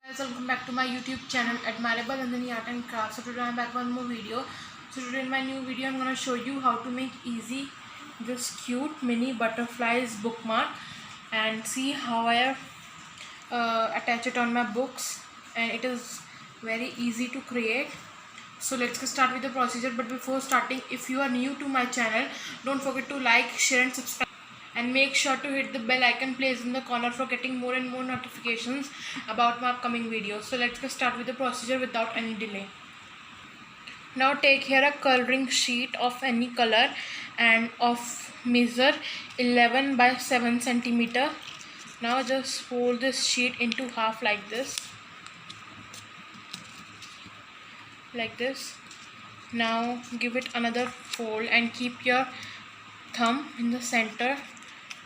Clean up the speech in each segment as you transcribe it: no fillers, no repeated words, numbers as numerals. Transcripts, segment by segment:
Guys, welcome back to my YouTube channel Admirable Nandini Art and Craft. So today I'm back with one more video. So today in my new video I'm going to show you how to make easy this cute mini butterflies bookmark and see how I have attach it on my books, and it is very easy to create. So let's get start with the procedure. But before starting, if you are new to my channel, don't forget to like, share and subscribe, and make sure to hit the bell icon placed in the corner for getting more and more notifications about my upcoming videos. So let's get start with the procedure without any delay. Now take here a coloring sheet of any color and of measure 11 by 7 centimeter. Now just fold this sheet into half like this. Now give it another fold and keep your thumb in the center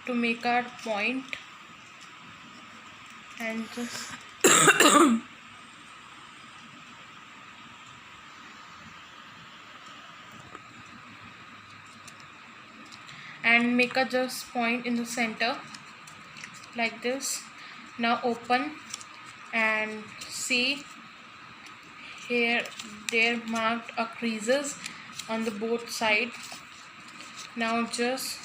to make our point, and just and make a just point in the center like this. Now open and see here there marked a creases on the both side. Now just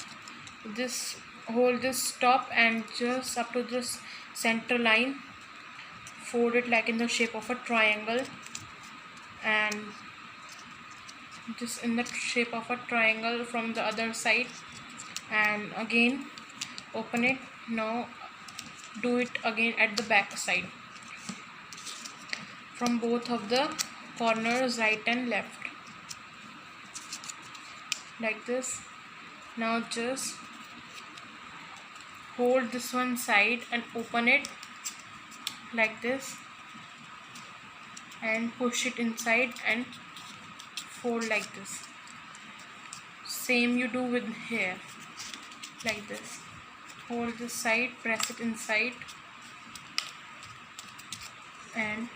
hold this top and just up to this center line, fold it like in the shape of a triangle, and just in the shape of a triangle from the other side, and again open it. Now do it again at the back side from both of the corners, right and left, like this. Now just hold this one side and open it like this, and push it inside and fold like this. Same you do with here, like this. Hold this side, press it inside and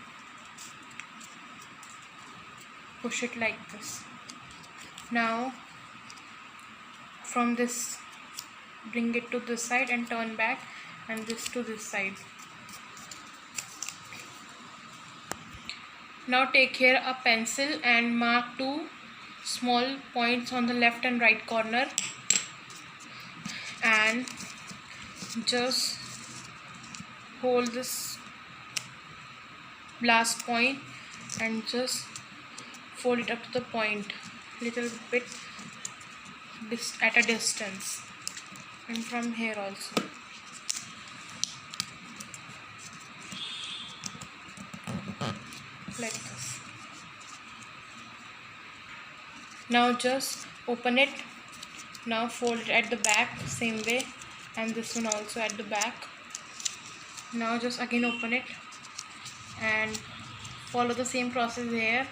push it like this. Now from this, bring it to this side and turn back, and this to this side. Now take here a pencil and mark two small points on the left and right corner, and just hold this last point and just fold it up to the point little bit at a distance, and from here also. Like this. Now just open it. Now fold it at the back same way, and this one also at the back. Now just again open it and follow the same process here.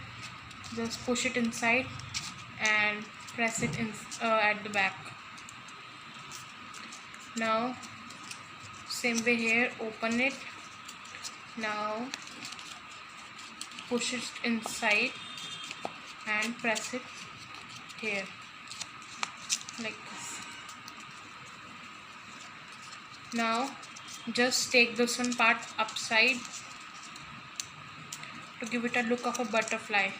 Just push it inside and press it in at the back. Now same way here, open it. Now push it inside and press it here like this. Now just take this one part upside to give it a look of a butterfly.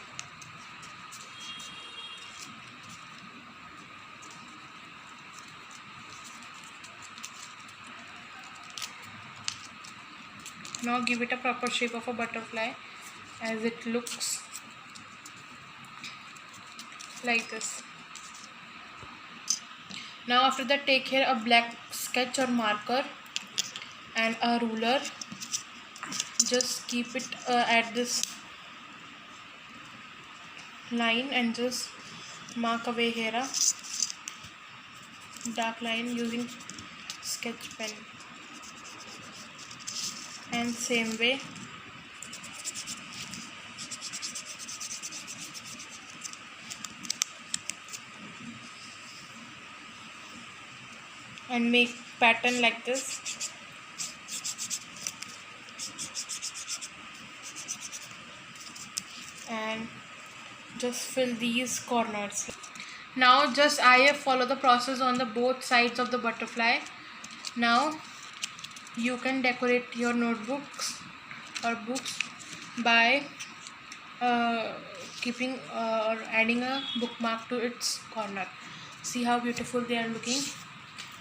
Now give it a proper shape of a butterfly as it looks like this. Now after that, take here a black sketch or marker and a ruler. Just keep it at this line and just mark away here a dark line using sketch pen, and same way and make pattern like this. And just fill these corners. Now just I have follow the process on the both sides of the butterfly. Now you can decorate your notebooks or books by uh, keeping or adding a bookmark to its corner. See how beautiful they are looking.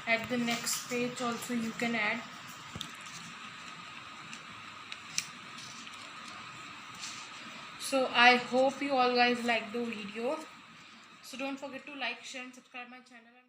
At the next page also you can add. So I hope you all guys like the video. So don't forget to like, share and subscribe my channel.